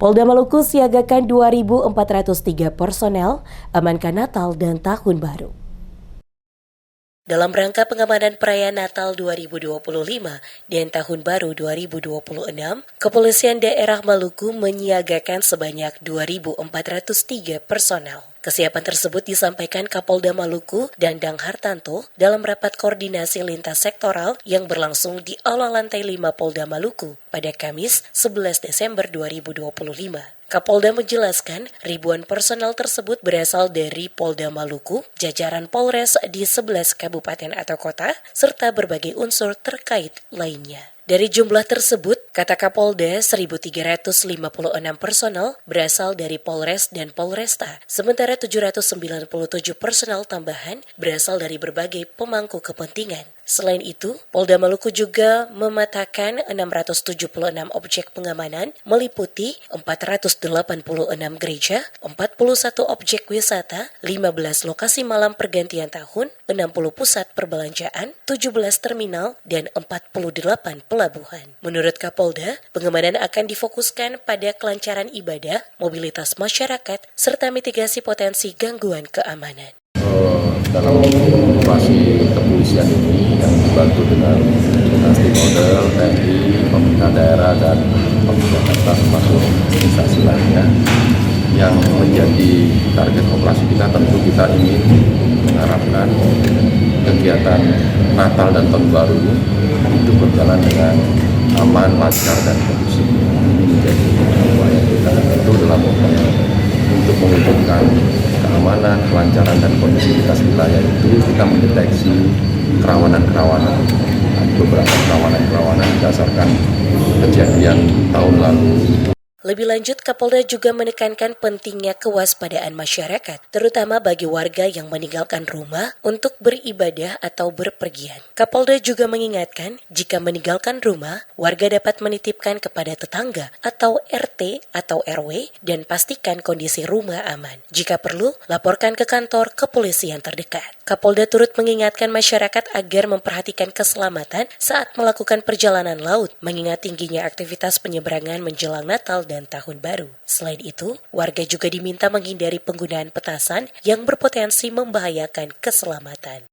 Polda Maluku siagakan 2.403 personel, amankan Natal dan Tahun Baru. Dalam rangka pengamanan perayaan Natal 2025 dan Tahun Baru 2026, Kepolisian Daerah Maluku menyiagakan sebanyak 2.403 personel. Kesiapan tersebut disampaikan Kapolda Maluku Dandang Hartanto dalam rapat koordinasi lintas sektoral yang berlangsung di Aula Lantai 5 Polda Maluku pada Kamis 11 Desember 2025. Kapolda menjelaskan ribuan personel tersebut berasal dari Polda Maluku, jajaran Polres di 11 kabupaten atau kota, serta berbagai unsur terkait lainnya. Dari jumlah tersebut, kata Kapolda, 1.356 personel berasal dari Polres dan Polresta, sementara 797 personel tambahan berasal dari berbagai pemangku kepentingan. Selain itu, Polda Maluku juga memetakan 676 objek pengamanan meliputi 486 gereja, 41 objek wisata, 15 lokasi malam pergantian tahun, 60 pusat perbelanjaan, 17 terminal, dan 48 pelabuhan. Menurut Kapolda, pengamanan akan difokuskan pada kelancaran ibadah, mobilitas masyarakat, serta mitigasi potensi gangguan keamanan. Dalam operasi kepolisian ini yang dibantu dengan stakeholder, TNI, pemerintah daerah, dan pemerintah kota termasuk instansi lainnya, yang menjadi target operasi kita tentu kita ingin mengharapkan kegiatan Natal dan Tahun Baru itu berjalan dengan aman, lancar, dan kondusif. Ini menjadi upaya kita tentu dalam upaya untuk mewujudkan keamanan, kelancaran, dan kondusivitas wilayah itu kita mendeteksi kerawanan-kerawanan. Beberapa kerawanan-kerawanan berdasarkan kejadian tahun lalu. Lebih lanjut, Kapolda juga menekankan pentingnya kewaspadaan masyarakat, terutama bagi warga yang meninggalkan rumah untuk beribadah atau berpergian. Kapolda juga mengingatkan, jika meninggalkan rumah, warga dapat menitipkan kepada tetangga atau RT atau RW dan pastikan kondisi rumah aman. Jika perlu, laporkan ke kantor kepolisian terdekat. Kapolda turut mengingatkan masyarakat agar memperhatikan keselamatan saat melakukan perjalanan laut, mengingat tingginya aktivitas penyeberangan menjelang Natal dan Tahun Baru. Selain itu, warga juga diminta menghindari penggunaan petasan yang berpotensi membahayakan keselamatan.